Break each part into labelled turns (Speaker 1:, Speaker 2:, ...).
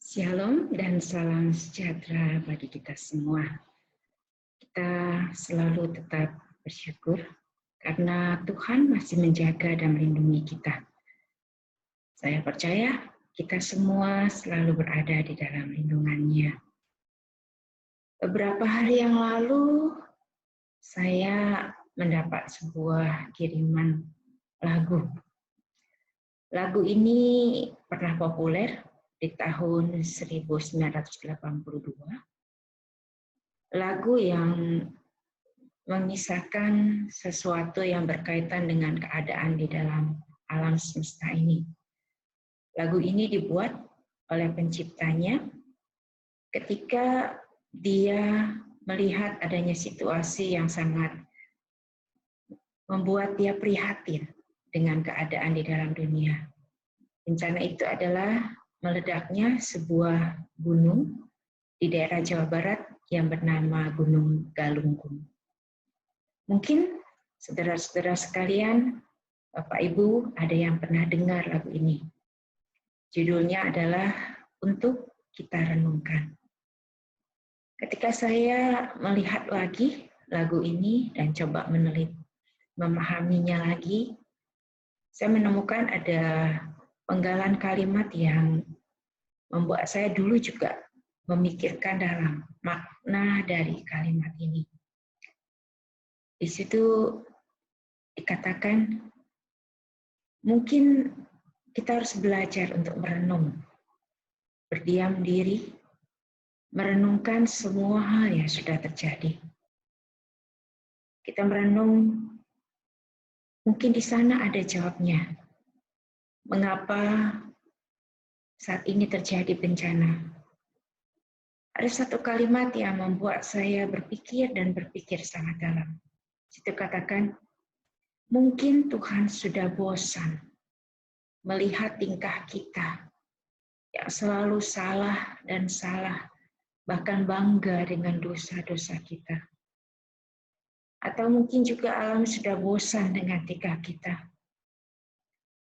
Speaker 1: Shalom dan salam sejahtera bagi kita semua. Kita selalu tetap bersyukur karena Tuhan masih menjaga dan melindungi kita. Saya percaya kita semua selalu berada di dalam lindungan-Nya. Beberapa hari yang lalu saya mendapat sebuah kiriman lagu. Lagu ini pernah populer di tahun 1982. Lagu yang mengisahkan sesuatu yang berkaitan dengan keadaan di dalam alam semesta ini. Lagu ini dibuat oleh penciptanya ketika dia melihat adanya situasi yang sangat membuat dia prihatin dengan keadaan di dalam dunia. Bencana itu adalah meledaknya sebuah gunung di daerah Jawa Barat yang bernama Gunung Galunggung. Mungkin saudara-saudara sekalian, Bapak Ibu ada yang pernah dengar lagu ini. Judulnya adalah Untuk Kita Renungkan. Ketika saya melihat lagi lagu ini dan coba memahaminya lagi, saya menemukan ada penggalan kalimat yang membuat saya dulu juga memikirkan dalam makna dari kalimat ini. Di situ dikatakan, mungkin kita harus belajar untuk merenung, berdiam diri, merenungkan semua hal yang sudah terjadi. Kita merenung, mungkin di sana ada jawabnya. Mengapa saat ini terjadi bencana? Ada satu kalimat yang membuat saya berpikir dan berpikir sangat dalam. Situ katakan, mungkin Tuhan sudah bosan melihat tingkah kita yang selalu salah dan salah, bahkan bangga dengan dosa-dosa kita. Atau mungkin juga alam sudah bosan dengan tingkah kita.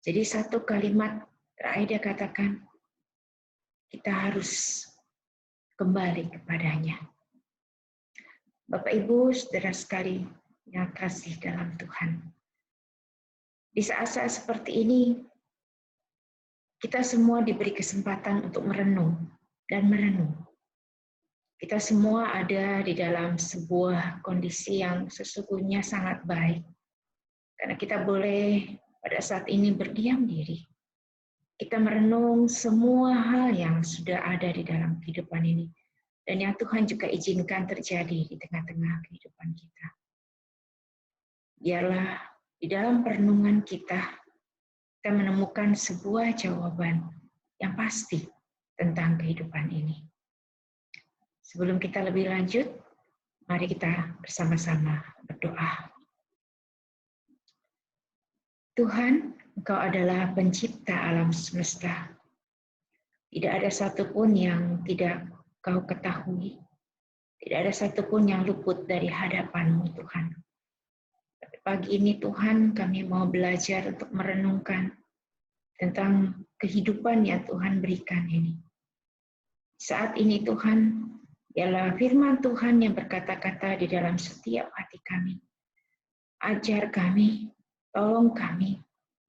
Speaker 1: Jadi satu kalimat terakhir dia katakan, kita harus kembali kepadanya. Bapak Ibu, saudara sekali yang kasih dalam Tuhan. Di saat-saat seperti ini, kita semua diberi kesempatan untuk merenung dan merenung. Kita semua ada di dalam sebuah kondisi yang sesungguhnya sangat baik. Karena kita boleh pada saat ini berdiam diri. Kita merenung semua hal yang sudah ada di dalam kehidupan ini. Dan yang Tuhan juga izinkan terjadi di tengah-tengah kehidupan kita. Biarlah di dalam perenungan kita menemukan sebuah jawaban yang pasti tentang kehidupan ini. Sebelum kita lebih lanjut, mari kita bersama-sama berdoa. Tuhan, Engkau adalah pencipta alam semesta. Tidak ada satupun yang tidak Kau ketahui. Tidak ada satupun yang luput dari hadapan-Mu, Tuhan. Tapi pagi ini, Tuhan, kami mau belajar untuk merenungkan tentang kehidupan yang Tuhan berikan ini. Saat ini, Tuhan, ialah firman Tuhan yang berkata-kata di dalam setiap hati kami. Ajar kami, tolong kami,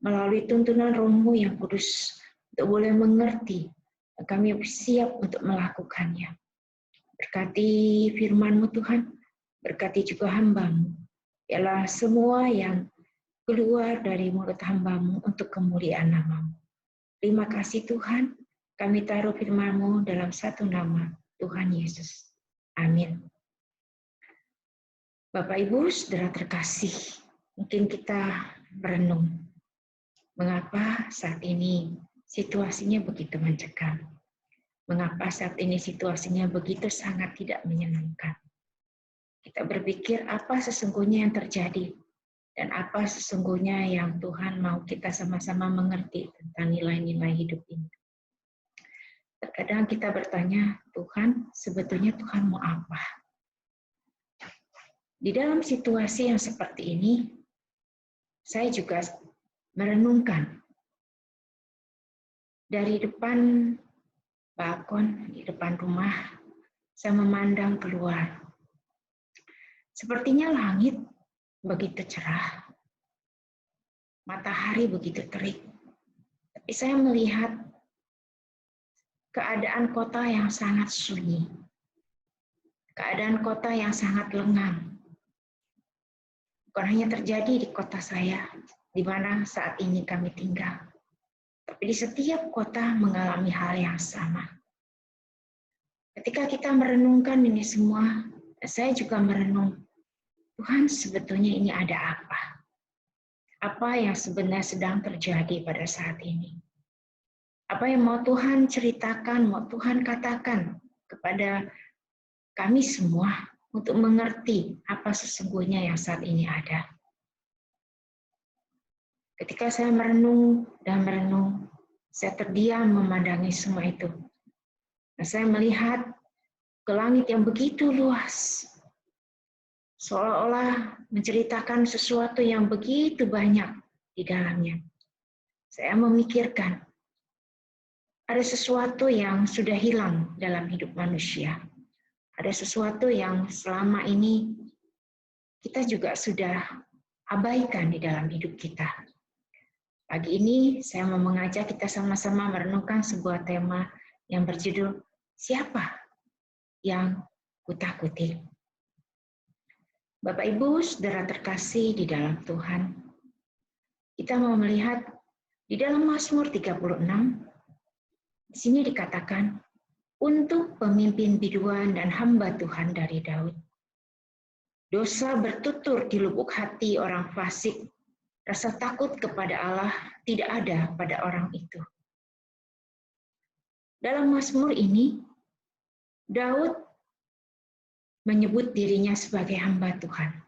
Speaker 1: melalui tuntunan Roh-Mu yang kudus, untuk boleh mengerti, dan kami siap untuk melakukannya. Berkati firman-Mu Tuhan, berkati juga hamba-Mu, ialah semua yang keluar dari mulut hamba-Mu untuk kemuliaan nama-Mu. Terima kasih Tuhan, kami taruh firman-Mu dalam satu nama, Tuhan Yesus. Amin. Bapak Ibu, saudara terkasih, mungkin kita merenung. Mengapa saat ini situasinya begitu mencekam? Mengapa saat ini situasinya begitu sangat tidak menyenangkan? Kita berpikir apa sesungguhnya yang terjadi dan apa sesungguhnya yang Tuhan mau kita sama-sama mengerti tentang nilai-nilai hidup ini. Terkadang kita bertanya, Tuhan, sebetulnya Tuhan mau apa? Di dalam situasi yang seperti ini, saya juga merenungkan dari depan balkon di depan rumah, saya memandang keluar. Sepertinya langit begitu cerah, matahari begitu terik. Tapi saya melihat keadaan kota yang sangat sunyi, keadaan kota yang sangat lengang. Bukan hanya terjadi di kota saya, di mana saat ini kami tinggal, tapi di setiap kota mengalami hal yang sama. Ketika kita merenungkan ini semua, saya juga merenung, Tuhan sebetulnya ini ada apa? Apa yang sebenarnya sedang terjadi pada saat ini? Apa yang mau Tuhan ceritakan, mau Tuhan katakan kepada kami semua untuk mengerti apa sesungguhnya yang saat ini ada. Ketika saya merenung dan merenung, saya terdiam memandangi semua itu. Dan saya melihat ke langit yang begitu luas, seolah-olah menceritakan sesuatu yang begitu banyak di dalamnya. Saya memikirkan, ada sesuatu yang sudah hilang dalam hidup manusia. Ada sesuatu yang selama ini kita juga sudah abaikan di dalam hidup kita. Pagi ini saya mau mengajak kita sama-sama merenungkan sebuah tema yang berjudul Siapa yang Kutakuti. Bapak Ibu, saudara terkasih di dalam Tuhan, kita mau melihat di dalam Mazmur 36, di sini dikatakan, untuk pemimpin biduan dan hamba Tuhan dari Daud. Dosa bertutur di lubuk hati orang fasik, rasa takut kepada Allah tidak ada pada orang itu. Dalam Mazmur ini, Daud menyebut dirinya sebagai hamba Tuhan.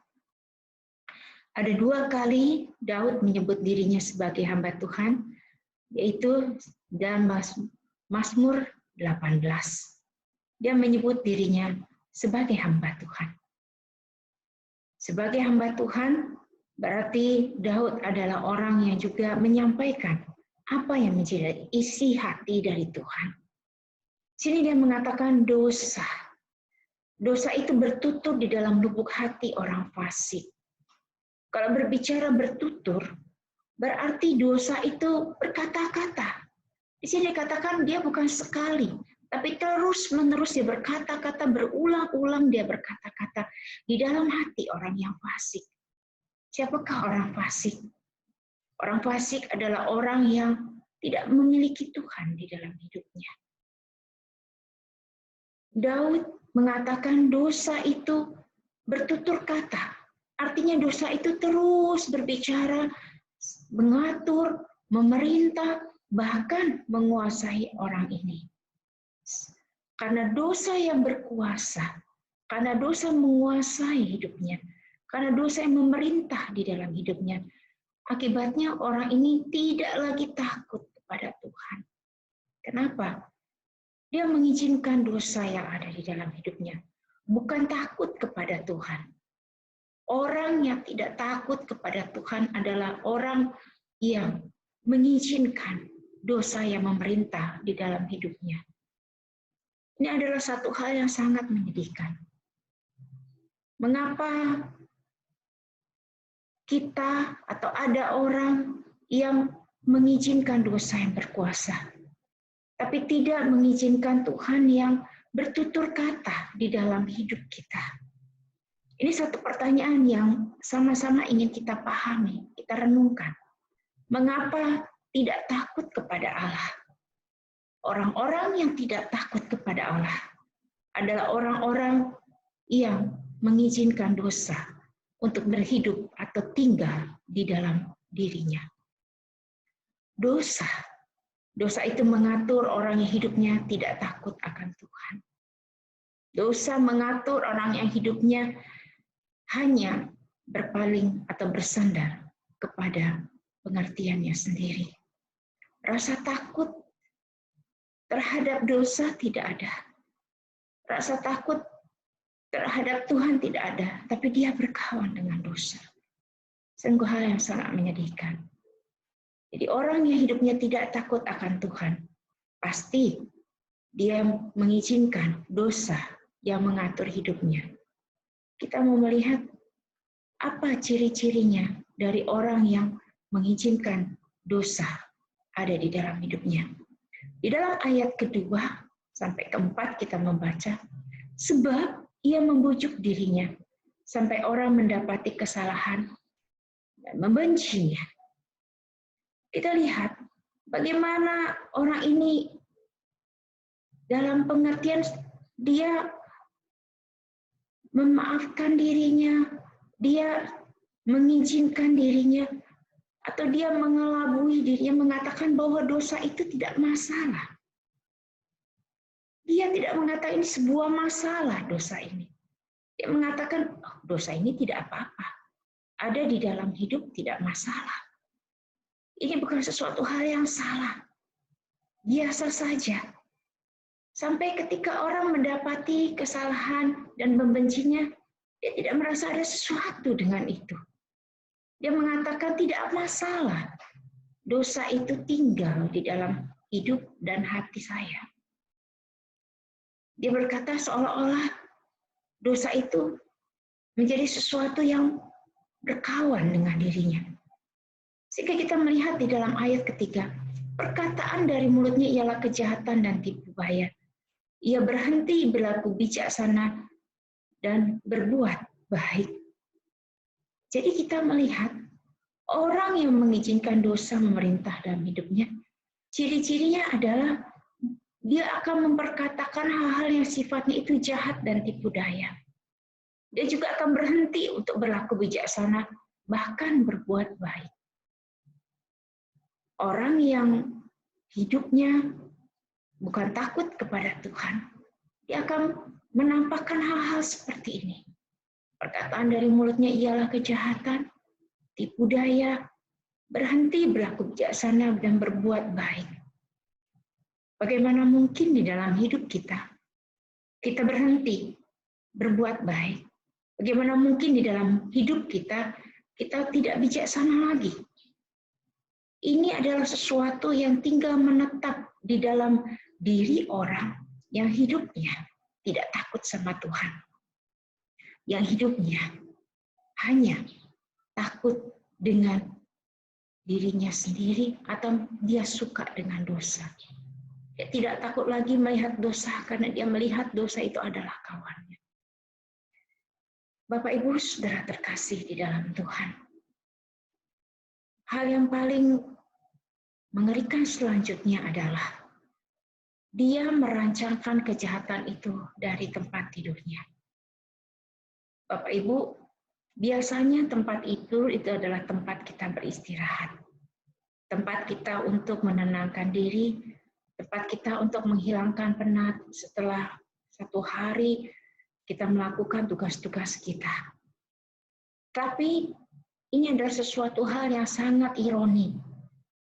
Speaker 1: Ada 2 kali Daud menyebut dirinya sebagai hamba Tuhan, yaitu dalam Mazmur 18. Dia menyebut dirinya sebagai hamba Tuhan. Sebagai hamba Tuhan, berarti Daud adalah orang yang juga menyampaikan apa yang menjadi isi hati dari Tuhan. Sini dia mengatakan dosa. Dosa itu bertutur di dalam lubuk hati orang fasik. Kalau berbicara bertutur, berarti dosa itu berkata-kata. Di sini dikatakan dia bukan sekali, tapi terus-menerus dia berkata-kata, berulang-ulang dia berkata-kata di dalam hati orang yang fasik. Siapakah orang fasik? Orang fasik adalah orang yang tidak memiliki Tuhan di dalam hidupnya. Daud mengatakan dosa itu bertutur kata. Artinya dosa itu terus berbicara, mengatur, memerintah, bahkan menguasai orang ini. Karena dosa yang berkuasa, karena dosa menguasai hidupnya, karena dosa yang memerintah di dalam hidupnya, akibatnya orang ini tidak lagi takut kepada Tuhan. Kenapa? Dia mengizinkan dosa yang ada di dalam hidupnya, bukan takut kepada Tuhan. Orang yang tidak takut kepada Tuhan adalah orang yang mengizinkan dosa yang memerintah di dalam hidupnya. Ini adalah satu hal yang sangat menyedihkan. Mengapa kita atau ada orang yang mengizinkan dosa yang berkuasa, tapi tidak mengizinkan Tuhan yang bertutur kata di dalam hidup kita? Ini satu pertanyaan yang sama-sama ingin kita pahami, kita renungkan. Mengapa tidak takut kepada Allah? Orang-orang yang tidak takut kepada Allah adalah orang-orang yang mengizinkan dosa untuk berhidup atau tinggal di dalam dirinya. Dosa itu mengatur orang yang hidupnya tidak takut akan Tuhan. Dosa mengatur orang yang hidupnya hanya berpaling atau bersandar kepada pengertiannya sendiri. Rasa takut terhadap dosa tidak ada. Rasa takut terhadap Tuhan tidak ada, tapi dia berkawan dengan dosa. Sungguh hal yang sangat menyedihkan. Jadi orang yang hidupnya tidak takut akan Tuhan, pasti dia mengizinkan dosa yang mengatur hidupnya. Kita mau melihat apa ciri-cirinya dari orang yang mengizinkan dosa ada di dalam hidupnya. Di dalam ayat kedua sampai keempat kita membaca, sebab ia membujuk dirinya sampai orang mendapati kesalahan dan membencinya. Kita lihat bagaimana orang ini dalam pengertian dia memaafkan dirinya, dia mengizinkan dirinya, atau dia mengelabui dirinya, mengatakan bahwa dosa itu tidak masalah. Dia tidak mengatakan ini sebuah masalah, dosa ini. Dia mengatakan, oh, dosa ini tidak apa-apa. Ada di dalam hidup tidak masalah. Ini bukan sesuatu hal yang salah. Biasa saja. Sampai ketika orang mendapati kesalahan dan membencinya, dia tidak merasa ada sesuatu dengan itu. Dia mengatakan tidak masalah. Dosa itu tinggal di dalam hidup dan hati saya. Dia berkata seolah-olah dosa itu menjadi sesuatu yang berkawan dengan dirinya. Sehingga kita melihat di dalam ayat ketiga, perkataan dari mulutnya ialah kejahatan dan tipu daya. Ia berhenti berlaku bijaksana dan berbuat baik. Jadi kita melihat orang yang mengizinkan dosa memerintah dalam hidupnya, ciri-cirinya adalah dia akan memperkatakan hal-hal yang sifatnya itu jahat dan tipu daya. Dia juga akan berhenti untuk berlaku bijaksana, bahkan berbuat baik. Orang yang hidupnya bukan takut kepada Tuhan, dia akan menampakkan hal-hal seperti ini. Perkataan dari mulutnya ialah kejahatan, tipu daya, berhenti berlaku bijaksana dan berbuat baik. Bagaimana mungkin di dalam hidup kita berhenti berbuat baik? Bagaimana mungkin di dalam hidup kita tidak bijaksana lagi? Ini adalah sesuatu yang tinggal menetap di dalam diri orang yang hidupnya tidak takut sama Tuhan. Yang hidupnya hanya takut dengan dirinya sendiri atau dia suka dengan dosa. Dia tidak takut lagi melihat dosa karena dia melihat dosa itu adalah kawannya. Bapak, Ibu, Saudara terkasih di dalam Tuhan. Hal yang paling mengerikan selanjutnya adalah dia merancangkan kejahatan itu dari tempat tidurnya. Bapak Ibu, biasanya tempat itu adalah tempat kita beristirahat. Tempat kita untuk menenangkan diri, tempat kita untuk menghilangkan penat setelah satu hari kita melakukan tugas-tugas kita. Tapi ini adalah sesuatu hal yang sangat ironi.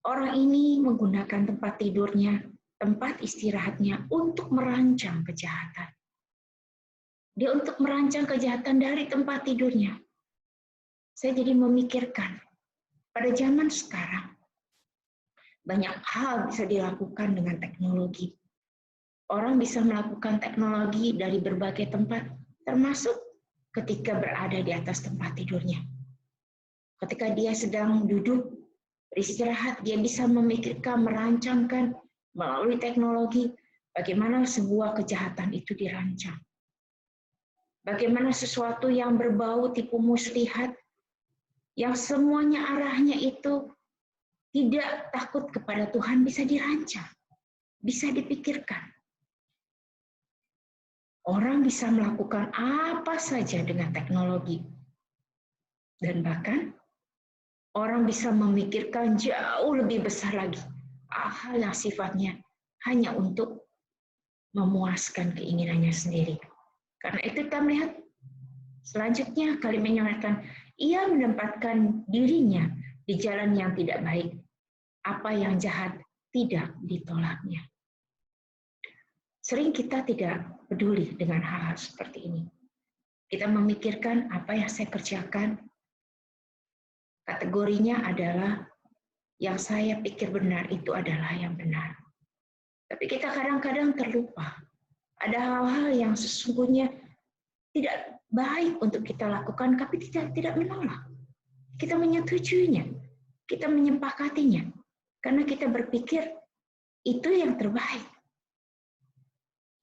Speaker 1: Orang ini menggunakan tempat tidurnya, tempat istirahatnya untuk merancang kejahatan. Dia untuk merancang kejahatan dari tempat tidurnya. Saya jadi memikirkan, pada zaman sekarang, banyak hal bisa dilakukan dengan teknologi. Orang bisa melakukan teknologi dari berbagai tempat, termasuk ketika berada di atas tempat tidurnya. Ketika dia sedang duduk, beristirahat, dia bisa memikirkan, merancangkan melalui teknologi bagaimana sebuah kejahatan itu dirancang. Bagaimana sesuatu yang berbau tipu muslihat, yang semuanya arahnya itu tidak takut kepada Tuhan bisa dirancang, bisa dipikirkan. Orang bisa melakukan apa saja dengan teknologi. Dan bahkan orang bisa memikirkan jauh lebih besar lagi hal yang sifatnya hanya untuk memuaskan keinginannya sendiri. Karena itu kita melihat selanjutnya kalimatnya mengatakan, ia menempatkan dirinya di jalan yang tidak baik. Apa yang jahat tidak ditolaknya. Sering kita tidak peduli dengan hal-hal seperti ini. Kita memikirkan apa yang saya kerjakan, kategorinya adalah yang saya pikir benar itu adalah yang benar. Tapi kita kadang-kadang terlupa. Ada hal-hal yang sesungguhnya tidak baik untuk kita lakukan, tapi kita tidak menolak. Kita menyetujuinya, kita menyepakatinya, karena kita berpikir itu yang terbaik.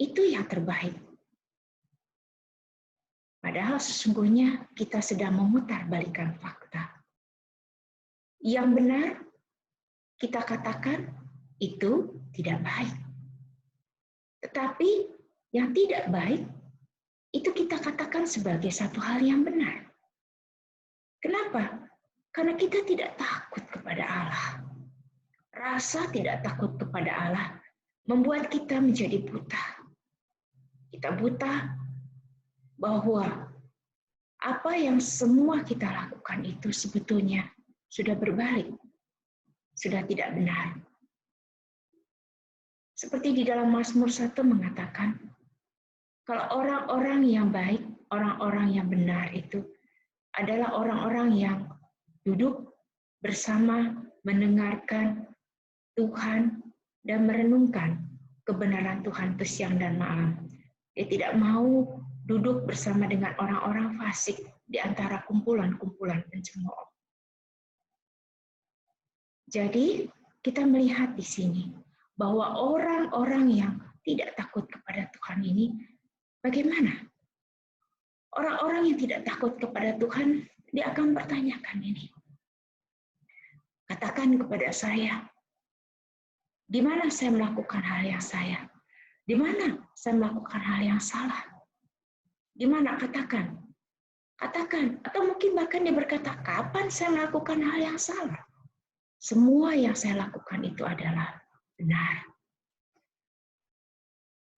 Speaker 1: Itu yang terbaik. Padahal sesungguhnya kita sedang memutarbalikkan fakta. Yang benar kita katakan itu tidak baik. Tetapi yang tidak baik itu kita katakan sebagai satu hal yang benar. Kenapa? Karena kita tidak takut kepada Allah. Rasa tidak takut kepada Allah membuat kita menjadi buta. Kita buta bahwa apa yang semua kita lakukan itu sebetulnya sudah berbalik, sudah tidak benar. Seperti di dalam Mazmur 1 mengatakan, kalau orang-orang yang baik, orang-orang yang benar itu adalah orang-orang yang duduk bersama mendengarkan Tuhan dan merenungkan kebenaran Tuhan itu siang dan malam. Dia tidak mau duduk bersama dengan orang-orang fasik di antara kumpulan-kumpulan pencemooh. Jadi kita melihat di sini bahwa orang-orang yang tidak takut kepada Tuhan ini bagaimana? Orang-orang yang tidak takut kepada Tuhan, dia akan bertanyakan ini. Katakan kepada saya, di mana saya melakukan hal yang saya? Di mana saya melakukan hal yang salah? Di mana? Katakan. Katakan. Atau mungkin bahkan dia berkata, kapan saya melakukan hal yang salah? Semua yang saya lakukan itu adalah benar.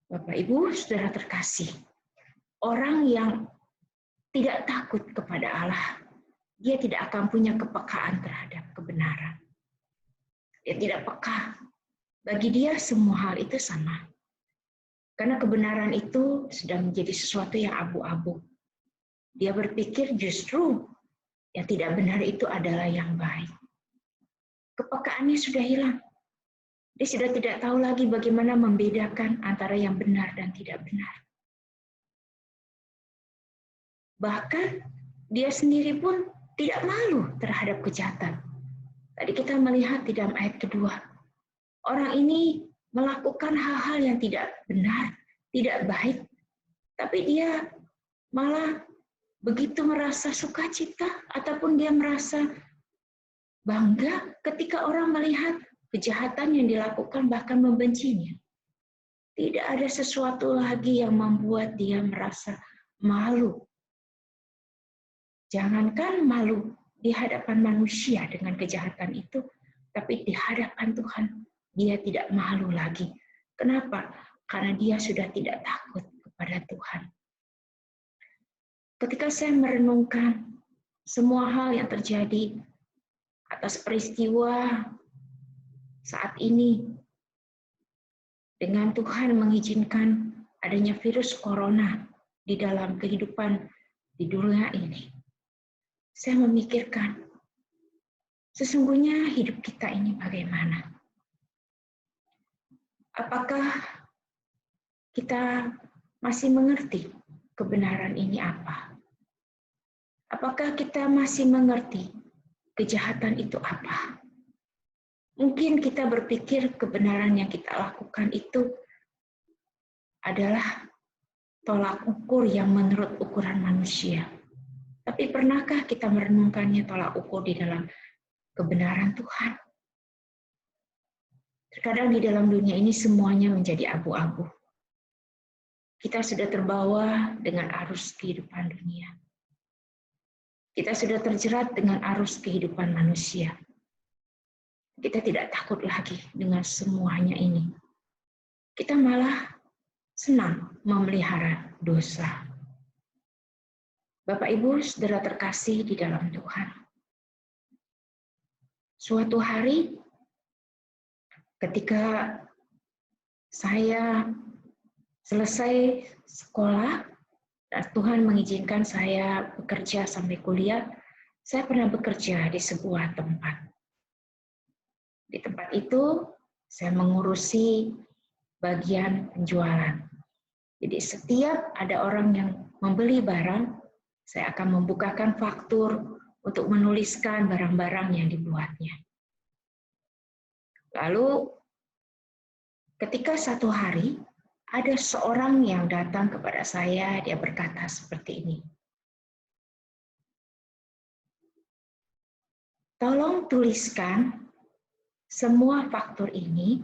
Speaker 1: Bapak, Ibu, saudara terkasih, orang yang tidak takut kepada Allah, dia tidak akan punya kepekaan terhadap kebenaran. Dia tidak peka. Bagi dia semua hal itu sama. Karena kebenaran itu sudah menjadi sesuatu yang abu-abu. Dia berpikir justru yang tidak benar itu adalah yang baik. Kepekaannya sudah hilang. Dia sudah tidak tahu lagi bagaimana membedakan antara yang benar dan tidak benar. Bahkan dia sendiri pun tidak malu terhadap kejahatan. Tadi kita melihat di dalam ayat kedua, orang ini melakukan hal-hal yang tidak benar, tidak baik, tapi dia malah begitu merasa sukacita ataupun dia merasa bangga ketika orang melihat kejahatan yang dilakukan bahkan membencinya. Tidak ada sesuatu lagi yang membuat dia merasa malu. Jangankan malu di hadapan manusia dengan kejahatan itu, tapi di hadapan Tuhan dia tidak malu lagi. Kenapa? Karena dia sudah tidak takut kepada Tuhan. Ketika saya merenungkan semua hal yang terjadi atas peristiwa saat ini, dengan Tuhan mengizinkan adanya virus corona di dalam kehidupan di dunia ini, saya memikirkan, sesungguhnya hidup kita ini bagaimana? Apakah kita masih mengerti kebenaran ini apa? Apakah kita masih mengerti kejahatan itu apa? Mungkin kita berpikir kebenaran yang kita lakukan itu adalah tolak ukur yang menurut ukuran manusia. Tapi pernahkah kita merenungkannya tolak ukur di dalam kebenaran Tuhan? Terkadang di dalam dunia ini semuanya menjadi abu-abu. Kita sudah terbawa dengan arus kehidupan dunia. Kita sudah terjerat dengan arus kehidupan manusia. Kita tidak takut lagi dengan semuanya ini. Kita malah senang memelihara dosa. Bapak, Ibu, saudara terkasih di dalam Tuhan. Suatu hari, ketika saya selesai sekolah, dan Tuhan mengizinkan saya bekerja sampai kuliah, saya pernah bekerja di sebuah tempat. Di tempat itu, saya mengurusi bagian penjualan. Jadi setiap ada orang yang membeli barang, saya akan membukakan faktur untuk menuliskan barang-barang yang dibuatnya. Lalu ketika satu hari ada seorang yang datang kepada saya, dia berkata seperti ini. Tolong tuliskan semua faktur ini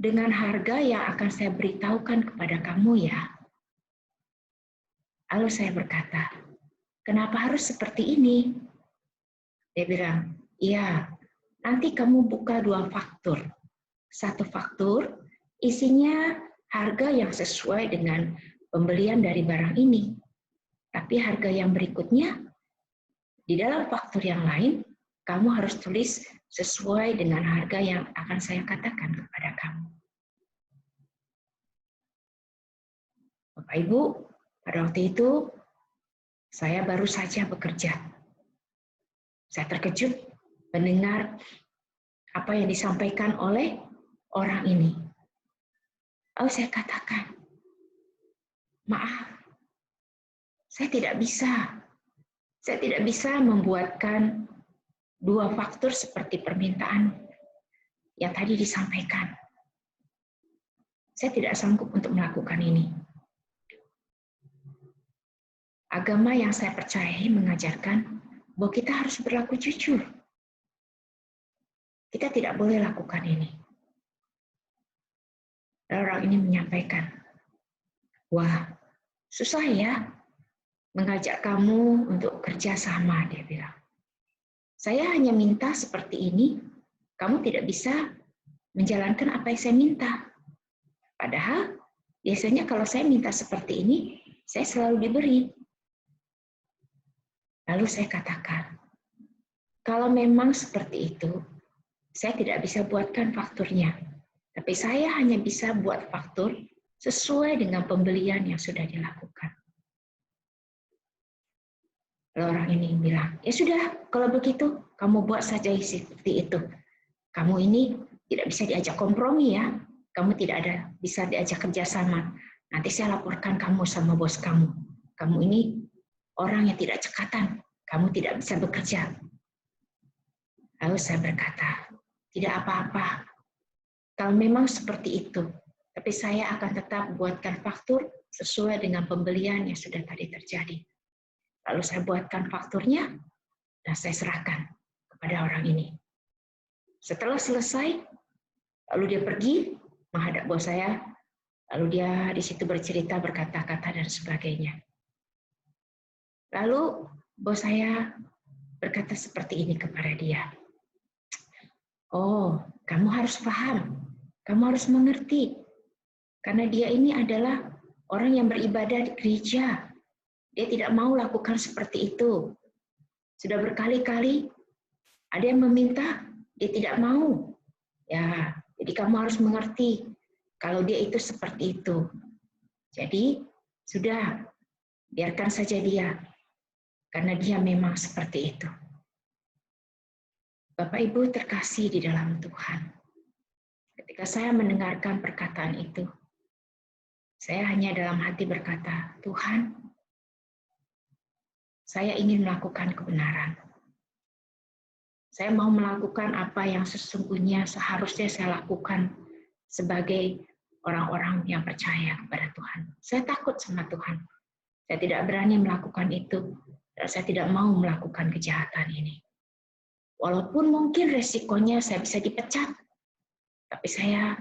Speaker 1: dengan harga yang akan saya beritahukan kepada kamu ya. Lalu saya berkata, kenapa harus seperti ini? Dia bilang, iya, nanti kamu buka 2 faktur. Satu faktur isinya harga yang sesuai dengan pembelian dari barang ini. Tapi harga yang berikutnya, di dalam faktur yang lain, kamu harus tulis sesuai dengan harga yang akan saya katakan kepada kamu. Bapak Ibu, pada waktu itu saya baru saja bekerja. Saya terkejut mendengar apa yang disampaikan oleh orang ini. Lalu saya katakan, maaf, saya tidak bisa. Saya tidak bisa membuatkan 2 faktur seperti permintaan yang tadi disampaikan. Saya tidak sanggup untuk melakukan ini. Agama yang saya percayai mengajarkan bahwa kita harus berlaku jujur. Kita tidak boleh lakukan ini. Dan orang ini menyampaikan, wah, susah ya mengajak kamu untuk kerja sama, dia bilang. Saya hanya minta seperti ini, kamu tidak bisa menjalankan apa yang saya minta. Padahal biasanya kalau saya minta seperti ini, saya selalu diberi. Lalu saya katakan, kalau memang seperti itu, saya tidak bisa buatkan fakturnya. Tapi saya hanya bisa buat faktur sesuai dengan pembelian yang sudah dilakukan. Lalu orang ini bilang, ya sudah, kalau begitu kamu buat saja seperti itu. Kamu ini tidak bisa diajak kompromi ya. Kamu tidak bisa diajak kerjasama. Nanti saya laporkan kamu sama bos kamu. Kamu ini orang yang tidak cekatan. Kamu tidak bisa bekerja. Lalu saya berkata, tidak apa-apa. Kalau memang seperti itu, tapi saya akan tetap buatkan faktur sesuai dengan pembelian yang sudah tadi terjadi. Lalu saya buatkan fakturnya, dan saya serahkan kepada orang ini. Setelah selesai, lalu dia pergi menghadap bos saya, lalu dia di situ bercerita, berkata-kata, dan sebagainya. Lalu bos saya berkata seperti ini kepada dia, oh, kamu harus paham, kamu harus mengerti, karena dia ini adalah orang yang beribadah di gereja. Dia tidak mau lakukan seperti itu. Sudah berkali-kali ada yang meminta, dia tidak mau. Ya, jadi kamu harus mengerti kalau dia itu seperti itu. Jadi, sudah, biarkan saja dia, karena dia memang seperti itu. Bapak Ibu terkasih di dalam Tuhan. Ketika saya mendengarkan perkataan itu, saya hanya dalam hati berkata, Tuhan, saya ingin melakukan kebenaran. Saya mau melakukan apa yang sesungguhnya seharusnya saya lakukan sebagai orang-orang yang percaya kepada Tuhan. Saya takut sama Tuhan. Saya tidak berani melakukan itu, dan saya tidak mau melakukan kejahatan ini. Walaupun mungkin resikonya saya bisa dipecat, tapi saya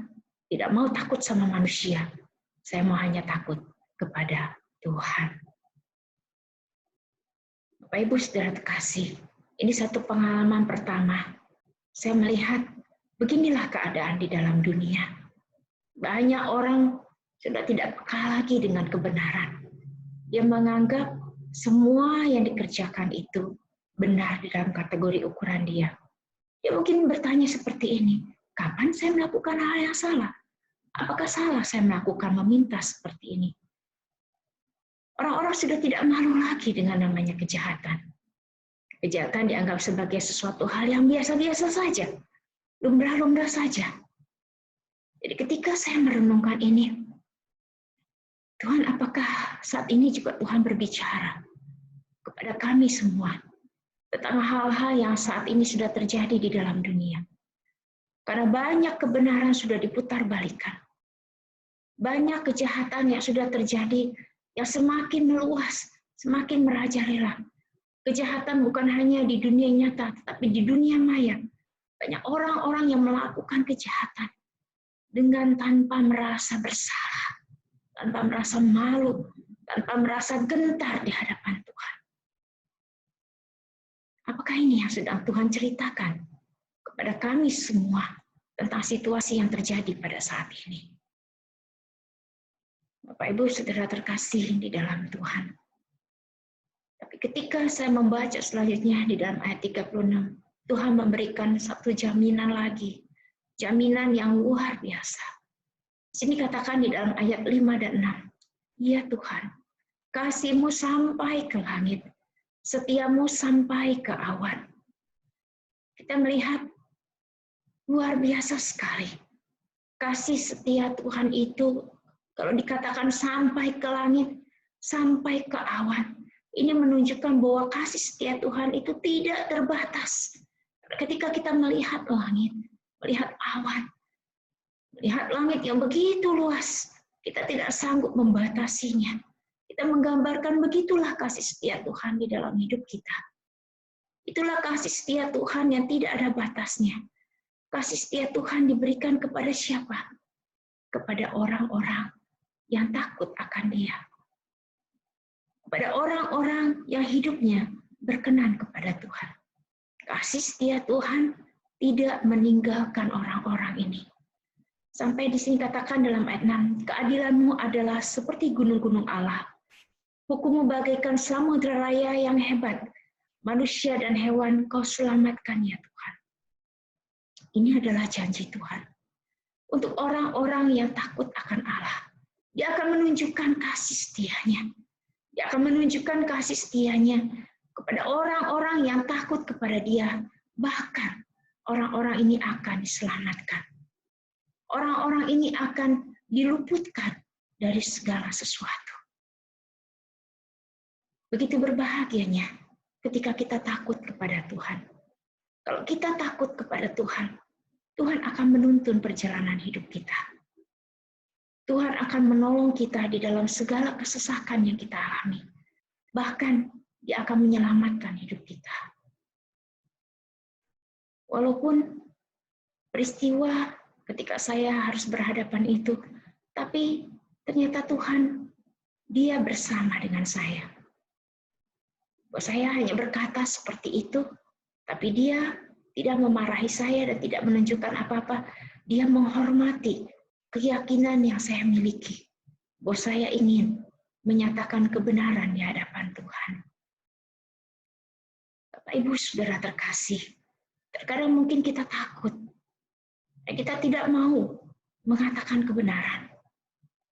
Speaker 1: tidak mau takut sama manusia. Saya mau hanya takut kepada Tuhan. Bapak Ibu saudara terkasih, ini satu pengalaman pertama. Saya melihat beginilah keadaan di dalam dunia. Banyak orang sudah tidak peka lagi dengan kebenaran. Dia menganggap semua yang dikerjakan itu benar di dalam kategori ukuran dia. Dia mungkin bertanya seperti ini, kapan saya melakukan hal yang salah? Apakah salah saya melakukan meminta seperti ini? Orang-orang sudah tidak malu lagi dengan namanya kejahatan. Kejahatan dianggap sebagai sesuatu hal yang biasa-biasa saja, lumrah-lumrah saja. Jadi ketika saya merenungkan ini, Tuhan, apakah saat ini juga Tuhan berbicara kepada kami semua tentang hal-hal yang saat ini sudah terjadi di dalam dunia? Karena banyak kebenaran sudah diputarbalikkan. Banyak kejahatan yang sudah terjadi yang semakin meluas, semakin merajalela. Kejahatan bukan hanya di dunia nyata, tetapi di dunia maya. Banyak orang-orang yang melakukan kejahatan dengan tanpa merasa bersalah, tanpa merasa malu, tanpa merasa gentar di hadapan Tuhan. Apakah ini yang sedang Tuhan ceritakan kepada kami semua tentang situasi yang terjadi pada saat ini? Bapak Ibu saudara terkasih di dalam Tuhan. Tapi ketika saya membaca selanjutnya di dalam ayat 36, Tuhan memberikan satu jaminan lagi. Jaminan yang luar biasa. Di sini katakan di dalam ayat 5 dan 6. Ya Tuhan, kasih-Mu sampai ke langit, setia-Mu sampai ke awan. Kita melihat luar biasa sekali. Kasih setia Tuhan itu, kalau dikatakan sampai ke langit, sampai ke awan, ini menunjukkan bahwa kasih setia Tuhan itu tidak terbatas. Ketika kita melihat langit, melihat awan, melihat langit yang begitu luas, kita tidak sanggup membatasinya. Kita menggambarkan begitulah kasih setia Tuhan di dalam hidup kita. Itulah kasih setia Tuhan yang tidak ada batasnya. Kasih setia Tuhan diberikan kepada siapa? Kepada orang-orang yang takut akan Dia. Kepada orang-orang yang hidupnya berkenan kepada Tuhan. Kasih setia Tuhan tidak meninggalkan orang-orang ini. Sampai di sini katakan dalam ayat 6, keadilan-Mu adalah seperti gunung-gunung Allah. Hukum-Mu bagaikan samudera raya yang hebat. Manusia dan hewan Kau selamatkan ya Tuhan. Ini adalah janji Tuhan. Untuk orang-orang yang takut akan Allah. Dia akan menunjukkan kasih setia-Nya. Dia akan menunjukkan kasih setia-Nya kepada orang-orang yang takut kepada Dia. Bahkan orang-orang ini akan diselamatkan. Orang-orang ini akan diluputkan dari segala sesuatu. Begitu berbahagianya ketika kita takut kepada Tuhan. Kalau kita takut kepada Tuhan, Tuhan akan menuntun perjalanan hidup kita. Tuhan akan menolong kita di dalam segala kesesakan yang kita alami. Bahkan Dia akan menyelamatkan hidup kita. Walaupun peristiwa ketika saya harus berhadapan itu, tapi ternyata Tuhan, Dia bersama dengan saya. Saya hanya berkata seperti itu, tapi Dia tidak memarahi saya dan tidak menunjukkan apa-apa. Dia menghormati keyakinan yang saya miliki, bahwa saya ingin menyatakan kebenaran di hadapan Tuhan. Bapak Ibu saudara terkasih, terkadang mungkin kita takut, kita tidak mau mengatakan kebenaran.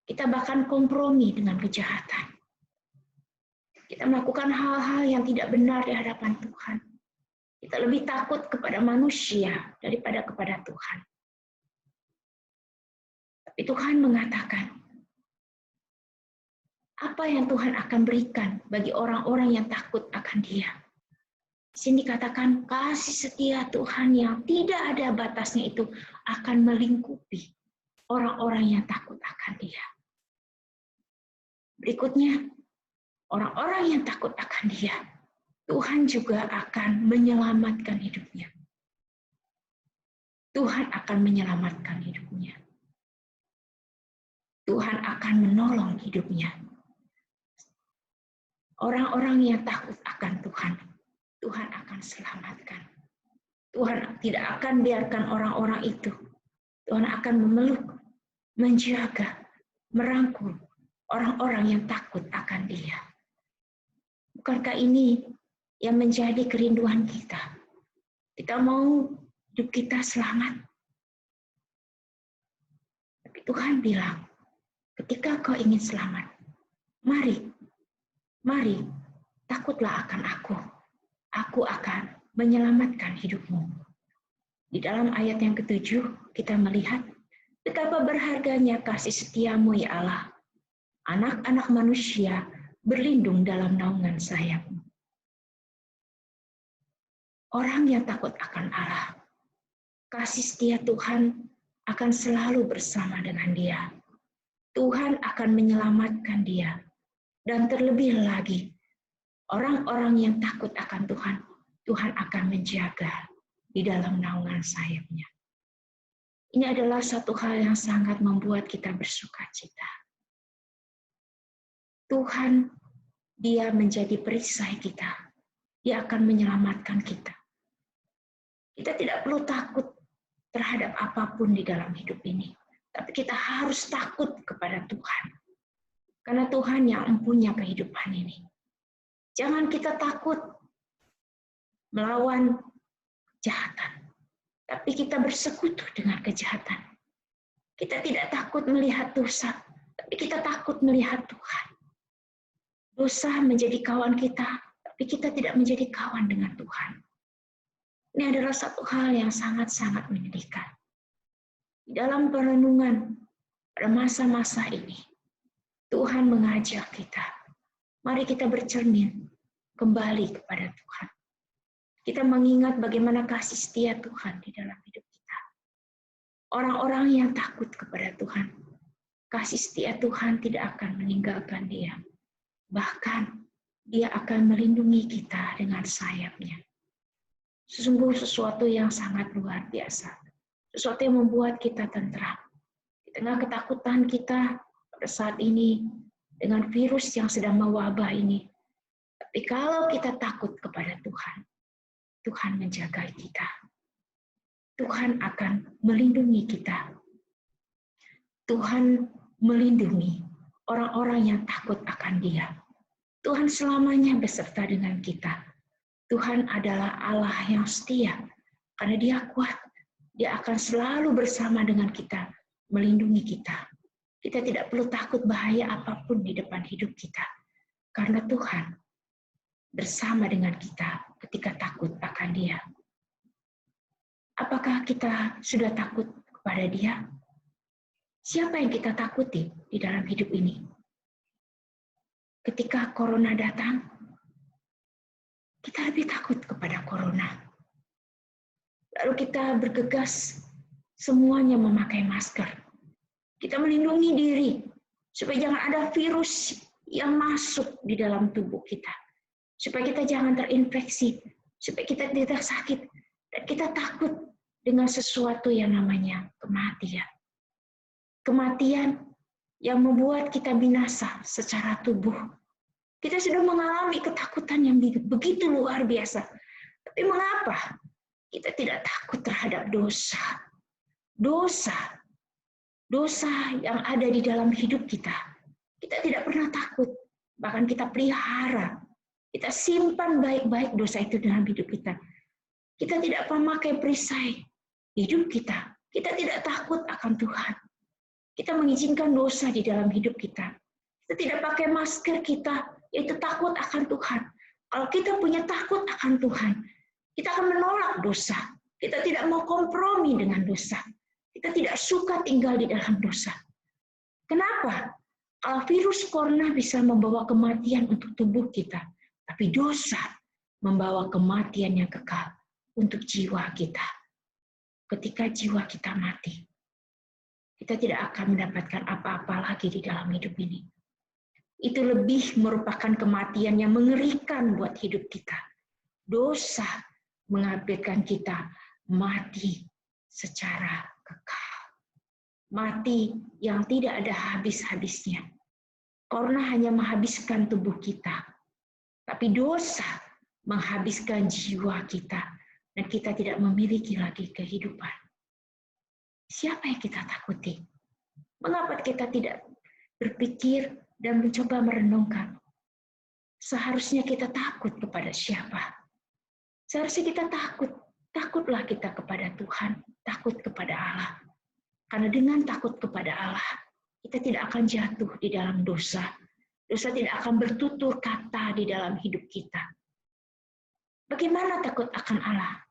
Speaker 1: Kita bahkan kompromi dengan kejahatan. Kita melakukan hal-hal yang tidak benar di hadapan Tuhan. Kita lebih takut kepada manusia daripada kepada Tuhan. Tapi Tuhan mengatakan, apa yang Tuhan akan berikan bagi orang-orang yang takut akan Dia. Di sini dikatakan kasih setia Tuhan yang tidak ada batasnya itu akan melingkupi orang-orang yang takut akan Dia. Berikutnya, orang-orang yang takut akan Dia, Tuhan juga akan menyelamatkan hidupnya. Tuhan akan menyelamatkan hidupnya. Tuhan akan menolong hidupnya. Orang-orang yang takut akan Tuhan, Tuhan akan selamatkan. Tuhan tidak akan biarkan orang-orang itu. Tuhan akan memeluk, menjaga, merangkul orang-orang yang takut akan Dia. Bukankah ini yang menjadi kerinduan kita? Kita mau hidup kita selamat. Tapi Tuhan bilang, ketika kau ingin selamat, mari, takutlah akan aku. Aku akan menyelamatkan hidupmu. Di dalam ayat yang ke-7, kita melihat, Betapa berharganya kasih setiamu ya Allah. Anak-anak manusia berlindung dalam naungan sayap-Mu. Orang yang takut akan Allah, kasih setia Tuhan akan selalu bersama dengan dia. Tuhan akan menyelamatkan dia. Dan terlebih lagi, orang-orang yang takut akan Tuhan, Tuhan akan menjaga di dalam naungan sayap-Nya. Ini adalah satu hal yang sangat membuat kita bersuka cita. Tuhan, Dia menjadi perisai kita. Dia akan menyelamatkan kita. Kita tidak perlu takut terhadap apapun di dalam hidup ini. Tapi kita harus takut kepada Tuhan. Karena Tuhan yang mempunyai kehidupan ini. Jangan kita takut melawan kejahatan. Tapi kita bersekutu dengan kejahatan. Kita tidak takut melihat dosa. Tapi kita takut melihat Tuhan. Dosa menjadi kawan kita. Tapi kita tidak menjadi kawan dengan Tuhan. Ini adalah satu hal yang sangat-sangat menyedihkan. Di dalam perenungan pada masa-masa ini, Tuhan mengajak kita. Mari kita bercermin kembali kepada Tuhan. Kita mengingat bagaimana kasih setia Tuhan di dalam hidup kita. Orang-orang yang takut kepada Tuhan, kasih setia Tuhan tidak akan meninggalkan dia. Bahkan, dia akan melindungi kita dengan sayap-Nya. Sesungguh sesuatu yang sangat luar biasa. Sesuatu yang membuat kita tentram. Di tengah ketakutan kita pada saat ini, dengan virus yang sedang mewabah ini. Tapi kalau kita takut kepada Tuhan, Tuhan menjaga kita. Tuhan akan melindungi kita. Tuhan melindungi orang-orang yang takut akan Dia. Tuhan selamanya beserta dengan kita. Tuhan adalah Allah yang setia. Karena Dia kuat, Dia akan selalu bersama dengan kita, melindungi kita. Kita tidak perlu takut bahaya apapun di depan hidup kita. Karena Tuhan bersama dengan kita ketika takut akan Dia. Apakah kita sudah takut kepada Dia? Siapa yang kita takuti di dalam hidup ini? Ketika corona datang, kita lebih takut kepada corona. Lalu kita bergegas semuanya memakai masker. Kita melindungi diri supaya jangan ada virus yang masuk di dalam tubuh kita. Supaya kita jangan terinfeksi, supaya kita tidak sakit, dan kita takut dengan sesuatu yang namanya kematian. Kematian yang membuat kita binasa secara tubuh. Kita sudah mengalami ketakutan yang begitu luar biasa. Tapi mengapa kita tidak takut terhadap dosa? Dosa yang ada di dalam hidup kita. Kita tidak pernah takut. Bahkan kita pelihara. Kita simpan baik-baik dosa itu dalam hidup kita. Kita tidak memakai perisai hidup kita. Kita tidak takut akan Tuhan. Kita mengizinkan dosa di dalam hidup kita. Kita tidak pakai masker kita, yaitu takut akan Tuhan. Kalau kita punya takut akan Tuhan, kita akan menolak dosa. Kita tidak mau kompromi dengan dosa. Kita tidak suka tinggal di dalam dosa. Kenapa? Kalau virus corona bisa membawa kematian untuk tubuh kita, tapi dosa membawa kematian yang kekal untuk jiwa kita. Ketika jiwa kita mati, kita tidak akan mendapatkan apa-apa lagi di dalam hidup ini. Itu lebih merupakan kematian yang mengerikan buat hidup kita. Dosa mengakibatkan kita mati secara kekal. Mati yang tidak ada habis-habisnya. Karena hanya menghabiskan tubuh kita. Tapi dosa menghabiskan jiwa kita. Dan kita tidak memiliki lagi kehidupan. Siapa yang kita takuti? Mengapa kita tidak berpikir dan mencoba merenungkan? Seharusnya kita takut kepada siapa? Seharusnya kita takut. Takutlah kita kepada Tuhan, takut kepada Allah. Karena dengan takut kepada Allah, kita tidak akan jatuh di dalam dosa. Dosa tidak akan bertutur kata di dalam hidup kita. Bagaimana takut akan Allah?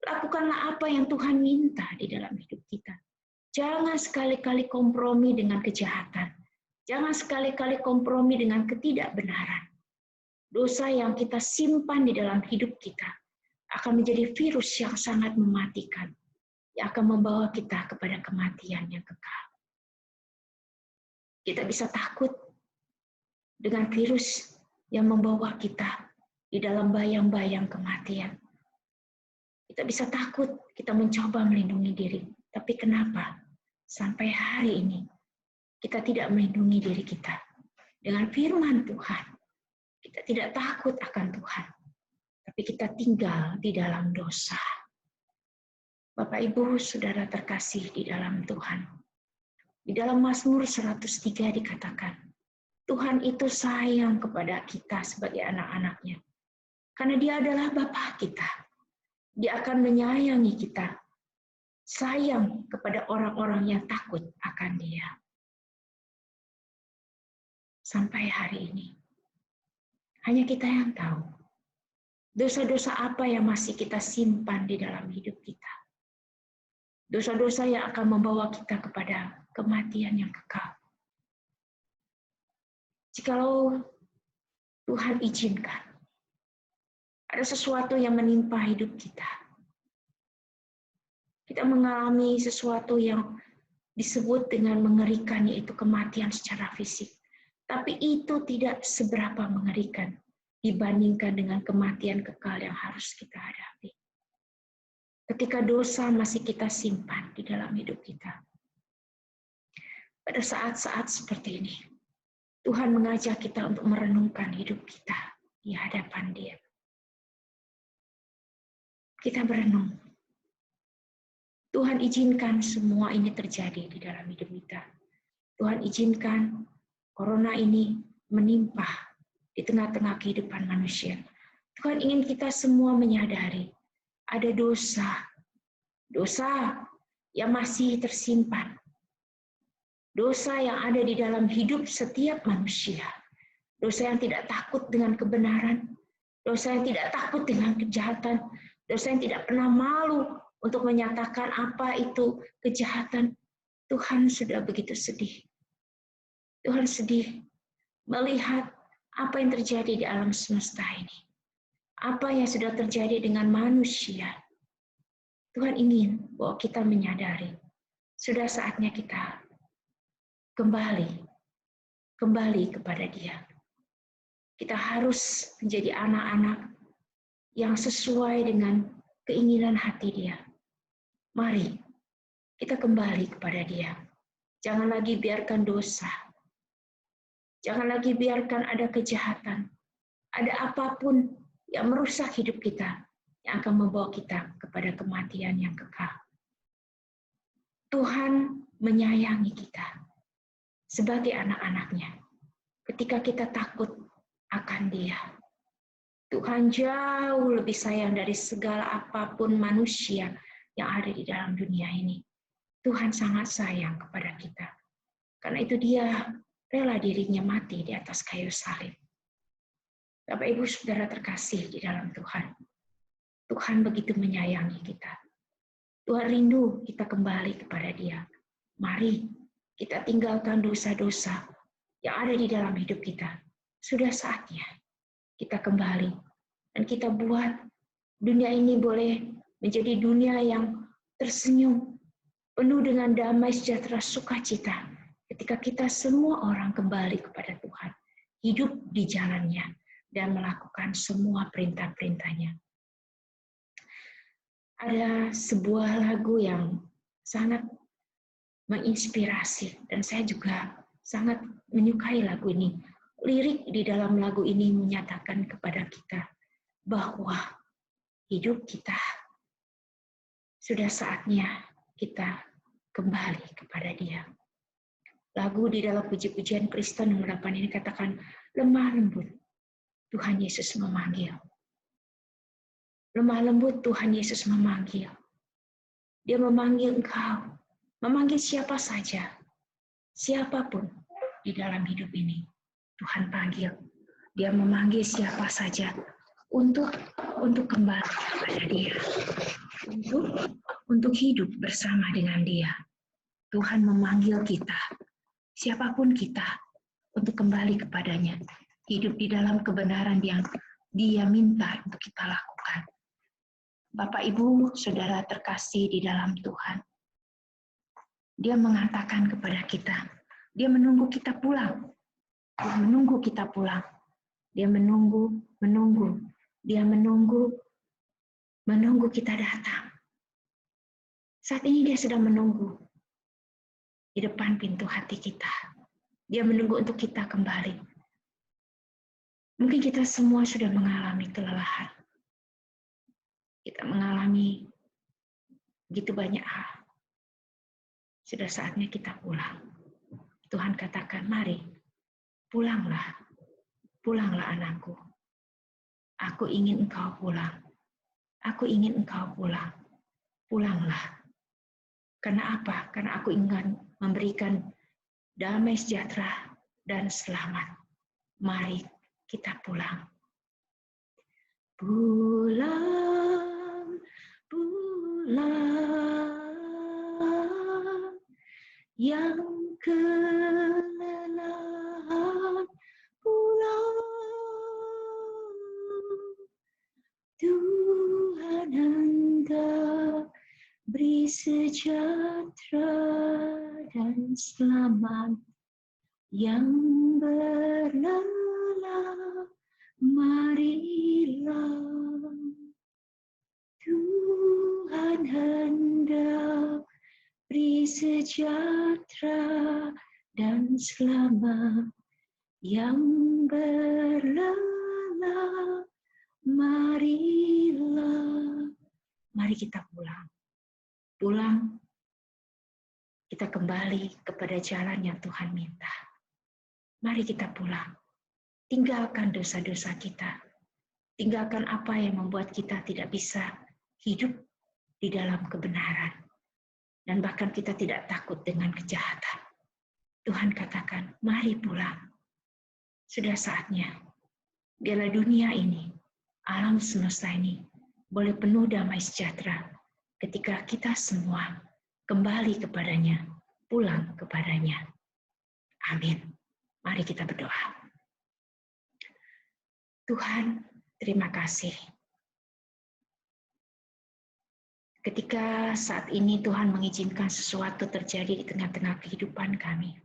Speaker 1: Lakukanlah apa yang Tuhan minta di dalam hidup kita. Jangan sekali-kali kompromi dengan kejahatan. Jangan sekali-kali kompromi dengan ketidakbenaran. Dosa yang kita simpan di dalam hidup kita akan menjadi virus yang sangat mematikan, yang akan membawa kita kepada kematian yang kekal. Kita bisa takut dengan virus yang membawa kita di dalam bayang-bayang kematian. Kita bisa takut, kita mencoba melindungi diri. Tapi kenapa sampai hari ini kita tidak melindungi diri kita dengan firman Tuhan? Kita tidak takut akan Tuhan, tapi kita tinggal di dalam dosa. Bapak, Ibu, Saudara terkasih di dalam Tuhan. Di dalam Mazmur 103 dikatakan, Tuhan itu sayang kepada kita sebagai anak-anaknya. Karena Dia adalah Bapa kita. Dia akan menyayangi kita. Sayang kepada orang-orang yang takut akan Dia. Sampai hari ini, hanya kita yang tahu dosa-dosa apa yang masih kita simpan di dalam hidup kita. Dosa-dosa yang akan membawa kita kepada kematian yang kekal. Jikalau Tuhan izinkan, ada sesuatu yang menimpa hidup kita. Kita mengalami sesuatu yang disebut dengan mengerikan, yaitu kematian secara fisik. Tapi itu tidak seberapa mengerikan dibandingkan dengan kematian kekal yang harus kita hadapi. Ketika dosa masih kita simpan di dalam hidup kita. Pada saat-saat seperti ini, Tuhan mengajak kita untuk merenungkan hidup kita di hadapan Dia. Kita berenung. Tuhan izinkan semua ini terjadi di dalam hidup kita. Tuhan izinkan corona ini menimpa di tengah-tengah kehidupan manusia. Tuhan ingin kita semua menyadari ada dosa yang masih tersimpan. Dosa yang ada di dalam hidup setiap manusia. Dosa yang tidak takut dengan kebenaran. Dosa yang tidak takut dengan kejahatan. Dosa yang tidak pernah malu untuk menyatakan apa itu kejahatan. Tuhan sudah begitu sedih. Tuhan sedih melihat apa yang terjadi di alam semesta ini. Apa yang sudah terjadi dengan manusia. Tuhan ingin bahwa kita menyadari, sudah saatnya kita kembali kepada Dia. Kita harus menjadi anak-anak yang sesuai dengan keinginan hati Dia. Mari kita kembali kepada Dia. Jangan lagi biarkan dosa. Jangan lagi biarkan ada kejahatan. Ada apapun yang merusak hidup kita, yang akan membawa kita kepada kematian yang kekal. Tuhan menyayangi kita sebagai anak-anaknya. Ketika kita takut akan Dia, Tuhan jauh lebih sayang dari segala apapun manusia yang ada di dalam dunia ini. Tuhan sangat sayang kepada kita. Karena itu Dia rela dirinya mati di atas kayu salib. Bapak, Ibu, Saudara terkasih di dalam Tuhan. Tuhan begitu menyayangi kita. Tuhan rindu kita kembali kepada Dia. Mari kita tinggalkan dosa-dosa yang ada di dalam hidup kita. Sudah saatnya kita kembali. Dan kita buat dunia ini boleh menjadi dunia yang tersenyum, penuh dengan damai, sejahtera, sukacita. Ketika kita semua orang kembali kepada Tuhan. Hidup di jalannya dan melakukan semua perintah-perintahnya. Ada sebuah lagu yang sangat menginspirasi dan saya juga sangat menyukai lagu ini. Lirik di dalam lagu ini menyatakan kepada kita bahwa hidup kita sudah saatnya kita kembali kepada Dia. Lagu di dalam puji-pujian Kristen nomor 8 ini katakan, lemah lembut Tuhan Yesus memanggil. Lemah lembut Tuhan Yesus memanggil. Dia memanggil engkau, memanggil siapa saja, siapapun di dalam hidup ini. Tuhan panggil. Dia memanggil siapa saja untuk kembali kepada Dia. Untuk hidup bersama dengan Dia. Tuhan memanggil kita, siapapun kita, untuk kembali kepadanya. Hidup di dalam kebenaran yang Dia minta untuk kita lakukan. Bapak, Ibu, Saudara terkasih di dalam Tuhan. Dia mengatakan kepada kita, Dia menunggu kita pulang. Dia menunggu kita pulang. Dia menunggu. Dia menunggu kita datang. Saat ini Dia sedang menunggu di depan pintu hati kita. Dia menunggu untuk kita kembali. Mungkin kita semua sudah mengalami kelelahan. Kita mengalami begitu banyak hal. Sudah saatnya kita pulang. Tuhan katakan, mari, pulanglah. Pulanglah anakku. Aku ingin engkau pulang. Aku ingin engkau pulang. Pulanglah. Karena apa? Karena aku ingin memberikan damai sejahtera dan selamat. Mari kita pulang. Pulang, pulang, yang kelelahan pulang. Tuhan hendak beri sejahtera dan selamat yang berlelah. Marilah, Tuhan hendak beri sejahtera dan selamat yang berlelah. Marilah, mari kita pulang. Pulang, kita kembali kepada jalan yang Tuhan minta. Mari kita pulang. Tinggalkan dosa-dosa kita. Tinggalkan apa yang membuat kita tidak bisa hidup di dalam kebenaran. Dan bahkan kita tidak takut dengan kejahatan. Tuhan katakan, mari pulang. Sudah saatnya. Biarlah dunia ini, alam semesta ini, boleh penuh damai sejahtera ketika kita semua kembali kepadanya, pulang kepadanya. Amin. Mari kita berdoa. Tuhan, terima kasih. Ketika saat ini Tuhan mengizinkan sesuatu terjadi di tengah-tengah kehidupan kami.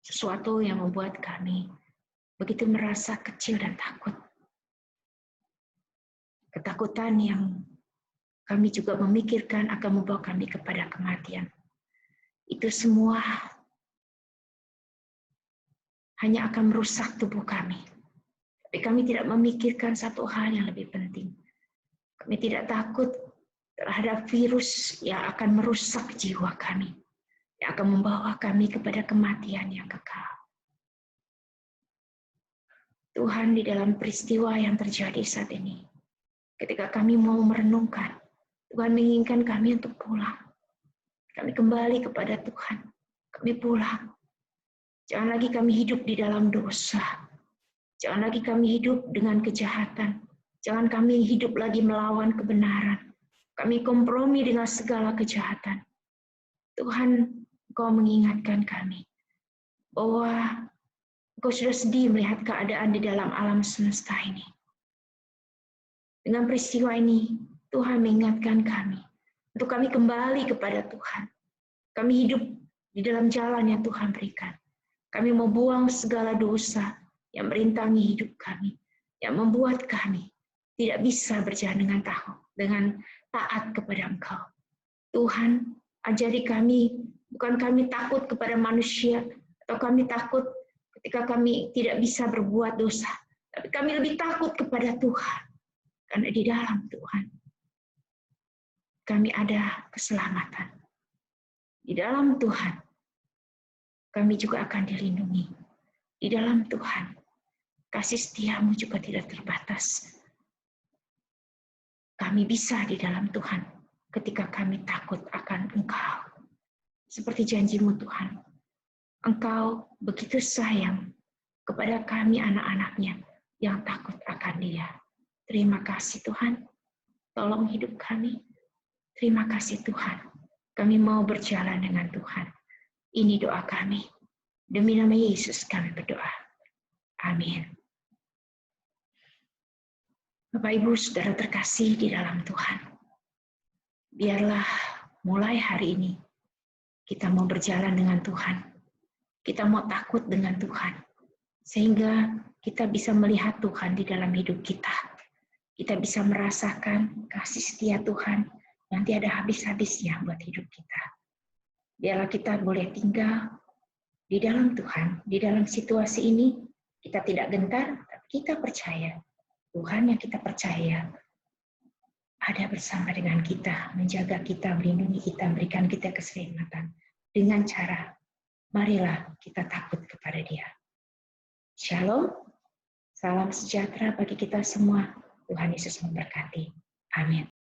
Speaker 1: Sesuatu yang membuat kami begitu merasa kecil dan takut. Ketakutan yang kami juga memikirkan akan membawa kami kepada kematian. Itu semua hanya akan merusak tubuh kami. Tapi kami tidak memikirkan satu hal yang lebih penting. Kami tidak takut terhadap virus yang akan merusak jiwa kami, yang akan membawa kami kepada kematian yang kekal. Tuhan, di dalam peristiwa yang terjadi saat ini, ketika kami mau merenungkan, Tuhan menginginkan kami untuk pulang. Kami kembali kepada Tuhan. Kami pulang. Jangan lagi kami hidup di dalam dosa. Jangan lagi kami hidup dengan kejahatan. Jangan kami hidup lagi melawan kebenaran. Kami kompromi dengan segala kejahatan. Tuhan, Engkau mengingatkan kami bahwa Engkau sudah sedih melihat keadaan di dalam alam semesta ini. Dengan peristiwa ini, Tuhan mengingatkan kami untuk kami kembali kepada Tuhan. Kami hidup di dalam jalan yang Tuhan berikan. Kami membuang segala dosa yang merintangi hidup kami, yang membuat kami tidak bisa berjalan dengan taat kepada Engkau. Tuhan, ajari kami, bukan kami takut kepada manusia, atau kami takut ketika kami tidak bisa berbuat dosa, tapi kami lebih takut kepada Tuhan. Karena di dalam Tuhan, kami ada keselamatan. Di dalam Tuhan, kami juga akan dilindungi. Di dalam Tuhan, kasih setiamu juga tidak terbatas. Kami bisa di dalam Tuhan ketika kami takut akan Engkau. Seperti janjimu Tuhan, Engkau begitu sayang kepada kami anak-anaknya yang takut akan Dia. Terima kasih Tuhan, tolong hidup kami. Terima kasih Tuhan, Kami mau berjalan dengan Tuhan. Ini doa kami. Demi nama Yesus kami berdoa. Amin. Bapak Ibu Saudara terkasih di dalam Tuhan. Biarlah mulai hari ini kita mau berjalan dengan Tuhan. Kita mau takut dengan Tuhan. Sehingga kita bisa melihat Tuhan di dalam hidup kita. Kita bisa merasakan kasih setia Tuhan yang tiada habis-habisnya buat hidup kita. Biarlah kita boleh tinggal di dalam Tuhan, di dalam situasi ini, kita tidak gentar, tapi kita percaya. Tuhan yang kita percaya ada bersama dengan kita, menjaga kita, melindungi kita, memberikan kita keselamatan. Dengan cara, marilah kita takut kepada Dia. Shalom, salam sejahtera bagi kita semua. Tuhan Yesus memberkati. Amin.